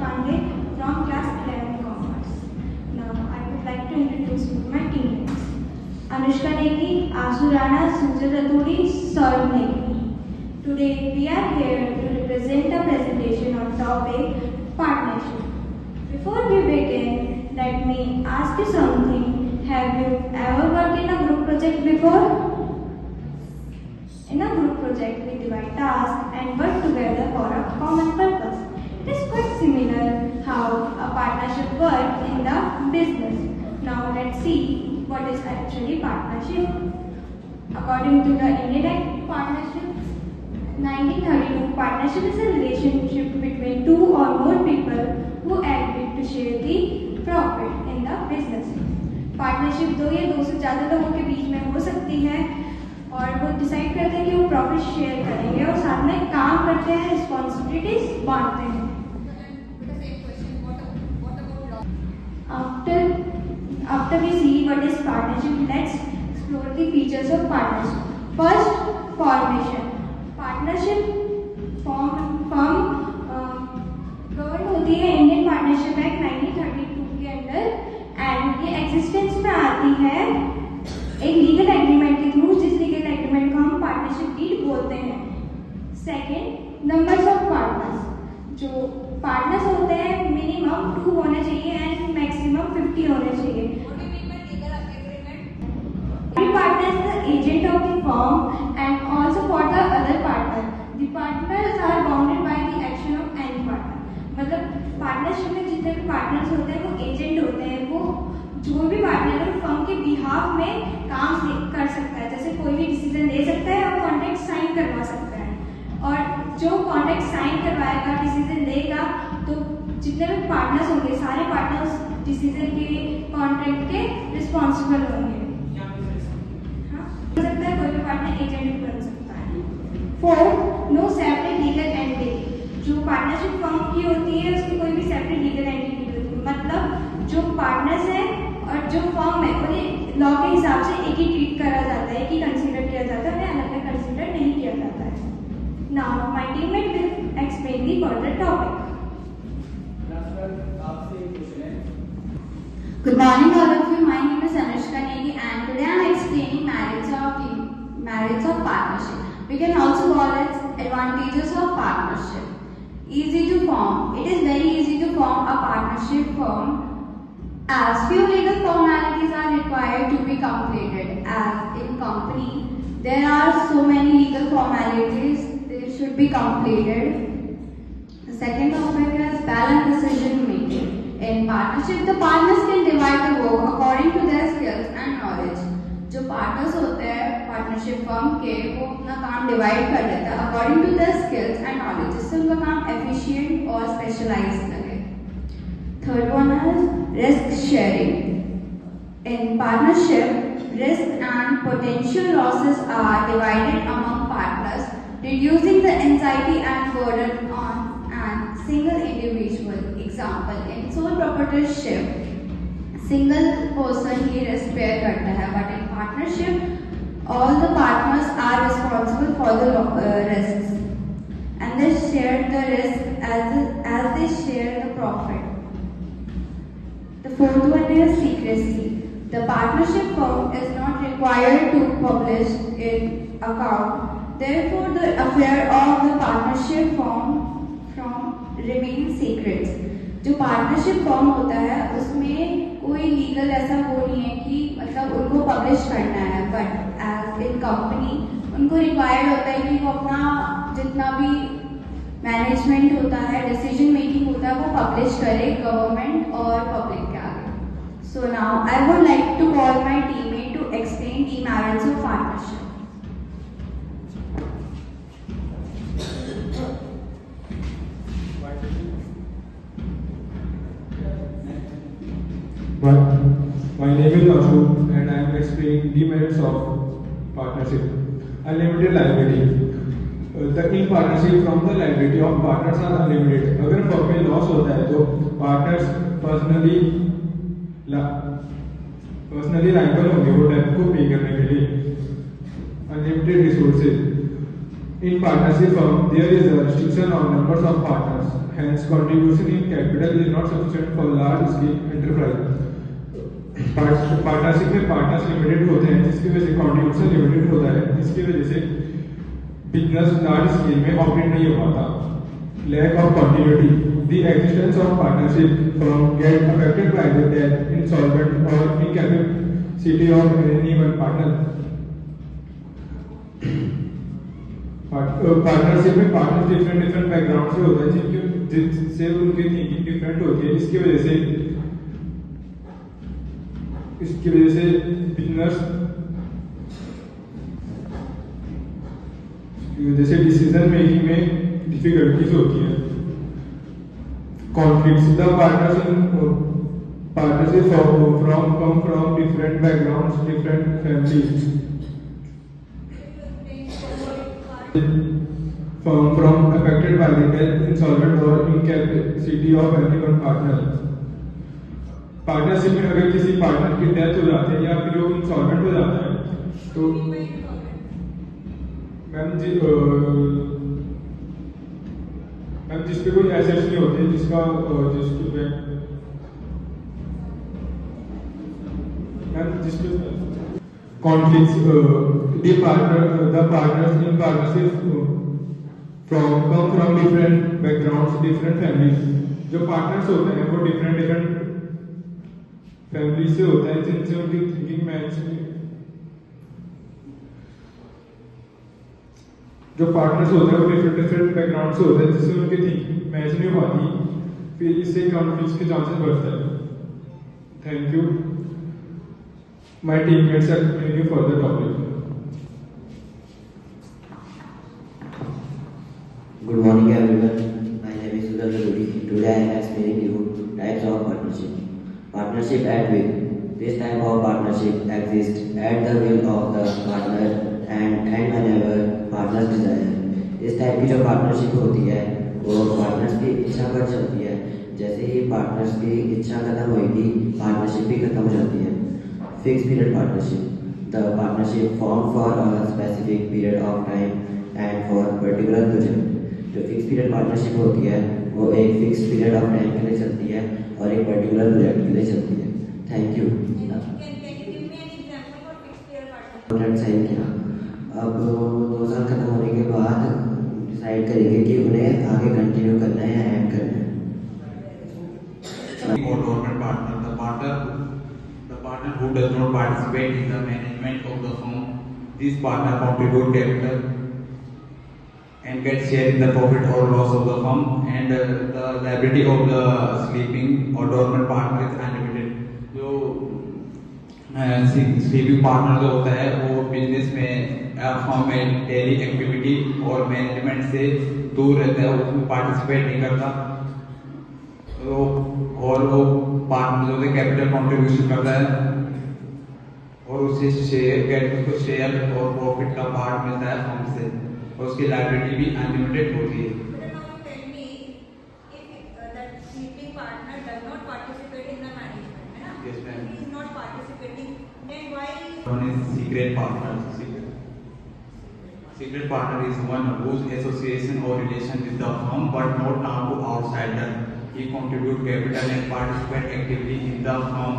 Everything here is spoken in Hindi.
Pandey from class 11 Commerce. Now I would like to introduce you to my teammates. Anushka Negi, Asu Rana, Sujat Rathodi, Saurabh Negi. Today we are here to represent a presentation on topic partnership. Before we begin, let me ask you something. Have you ever worked in a group project before? In a group project, we divide tasks and work together for a common purpose. It is quite similar how a partnership works in the business. Now let's see what is actually partnership. According to the Indian Act Partnership 1932, partnership is a relationship between two or more people who agree to share the profit in the business. Partnership दो या दो से ज़्यादा लोगों के बीच में हो सकती है और वो डिसाइड करते हैं कि वो प्रॉफिट शेयर करेंगे और साथ में काम करते हैं, रिस्पॉन्सिबिलिटीज बांटते हैं. After we see what is partnership, let's explore the features of partnership. First, formation. Partnership govern होती है इंडियन पार्टनरशिप एक्ट 1932 के अंदर एंड ये एग्जिस्टेंस में आती है एक लीगल एग्रीमेंट के थ्रू, जिस लीगल एग्रीमेंट को हम पार्टनरशिप डीड बोलते हैं. Second, numbers of partners. जो पार्टनर्स होते हैं मिनिमम 2 होने चाहिए एंड मैक्सिमम 50 होने चाहिए. Partner is the agent of the firm and also for the other partner. The partners are bounded by the action of any partner. मतलब पार्टनरशिप में जितने भी पार्टनर्स होते हैं वो एजेंट होते हैं. वो जो भी पार्टनर है फर्म के बिहाफ में काम कर सकता है. जैसे कोई भी डिसीजन ले सकता है और कॉन्ट्रैक्ट साइन करवा सकता है. और जो कॉन्ट्रैक्ट साइन करवाएगा, डिसीजन लेगा, तो जितने भी पार्टनर्स होंगे सारे पार्टनर्स डिसीजन के कॉन्ट्रैक्ट के रिस्पॉन्सिबल होंगे. हो सकता है कोई भी पार्टनर एजेंट भी बन सकता है. Fourth, no separate legal entity. जो पार्टनरशिप फर्म की होती है उसकी कोई भी सेपरेट लीगल एंटिटी नहीं होती. मतलब जो पार्टनर्स है और जो फर्म है उन्हें लॉ के हिसाब से एक ही ट्रीट करा जाता है, एक ही कंसीडर किया जाता है, उन्हें अलग अलग कंसीडर नहीं किया जाता है. Now my teammate will explain the further topic. Good morning all of you. My name is Anushka Negi and today I am explaining merits of partnership. We can also call it advantages of partnership. Easy to form. It is very easy to form a partnership firm as few legal formalities are required to be completed. As in company, there are so many legal formalities they should be completed. The second topic is balanced decision making. In partnership, the partners can divide the work according to their skills and knowledge. जो पार्टनर्स होते हैं पार्टनरशिप फर्म के, वो अपना काम डिवाइड कर लेते हैं according to their skills and knowledge, जिससे उनका काम एफिशिएंट और स्पेशलाइज्ड लगे. Third one is risk sharing. In partnership, risk and potential losses are divided among partners, reducing the anxiety and burden on single individual. Example, in sole proprietorship, single person ही risk bear करता है, but in partnership all the partners are responsible for the risks and they share the risk as they share the profit. The fourth one is secrecy. The partnership firm is not required to publish its account, therefore the affair of the partnership firm remain secrets. जो पार्टनरशिप फॉर्म होता है उसमें कोई लीगल ऐसा वो नहीं है कि मतलब उनको पब्लिश करना है, बट एज इन कंपनी उनको रिक्वायर्ड होता है कि वो अपना जितना भी मैनेजमेंट होता है, डिसीजन मेकिंग होता है, वो पब्लिश करे गवर्नमेंट और पब्लिक के आगे. So now I would like to call my teammate to explain the merits of partnership. My name is Asu and I am explaining the merits of partnership. Unlimited liability. In partnership from the liability of partners are unlimited. अगर फर्म में लॉस होता है तो पार्टनर्स पर्सनली लायबल होंगे वो डेट को पे करने के लिए. Unlimited resources. In partnership firm, there is a restriction on numbers of partners. Hence, contribution in capital is not sufficient for large-scale enterprise. Partnership में पार्टनर्स लिमिटेड होते हैं, जिसकी वजह से कंट्रीब्यूशन लिमिटेड होता है, जिसकी वजह से बिजनेस लार्ज स्केल में ऑपरेट नहीं हो पाता. Lack of continuity. The existence of partnership firm get affected by the death, insolvent or incapacity of any one partner. Partnership में पार्टनर डिफरेंट बैकग्राउंड से होता है, जिससे उनकी थिंकिंग डिफरेंट होती है. इसकी वजह से बिजनेस डिसीजन मेकिंग में डिफिकल्टीज होती है. Conflicts. The partnership come from different backgrounds, different families. From affected by the death, insolvent or incapacity of any one partner. Partnership में अगर किसी पार्टनर की डेथ हो जाती है या फिर वो इंसॉल्वेंट हो जाता है तो मैम जिस पे कोई एसेट्स नहीं होते, जिसकी conflicts. the partners in partnership come from different backgrounds, different families. जो पार्टनर्स होते हैं वो डिफरेंट फैमिली से होते हैं, जिनसे उनकी थिंकिंग मैच. जो पार्टनर्स होते हैं वो डिफरेंट बैकग्राउंड से होते हैं, जिससे उनकी थिंकिंग मैच नहीं हो पाती, फिर इससे कॉन्फ्लिक्ट्स के चांसेस बढ़ते हैं. Thank you. My teammates are explaining you further topic. Good morning everyone. My name is Sudhir Lodi. Today I am explaining you types of partnership. Partnership at will. This type of partnership exists at the will of the partner and whenever partners desire. इस टाइप की जो पार्टनरशिप होती है वो पार्टनर्स की इच्छा पर चलती है. जैसे ही पार्टनर्स की इच्छा खत्म होगी, पार्टनरशिप भी खत्म हो जाती है. Fixed period partnership. The partnership formed for a specific period of time and for particular project. जो फिक्स पीरियड पार्टनरशिप होती है वो एक फिक्स पीरियड ऑफ टाइम के लिए चलती है और एक पर्टिकुलर प्रोजेक्ट के लिए चलती है. Thank you. साइन किया. अब 2 साल खत्म होने के बाद डिसाइड करेंगे कि उन्हें आगे कंटिन्यू करना है या एंड करना है. The partner who does not participate in the management of the firm, this partner contribute capital and get share in the profit or loss of the firm, and the liability of the sleeping or dormant partner is unlimited. जो sleeping partner जो होता है वो बिजनेस में फर्म में डेली एक्टिविटी और मैनेजमेंट से दूर रहता है, उसमें पार्टिसिपेट नहीं करता. और वो पार्टनर जो है कैपिटल कंट्रीब्यूशन करता है और उससे शेयर और प्रॉफिट का पार्ट मिलता है फर्म से, और उसकी लायबिलिटी भी अनलिमिटेड होती है. Secret partner is one whose association or relation with the firm but not known to outsider. He contribute capital and participate actively in the firm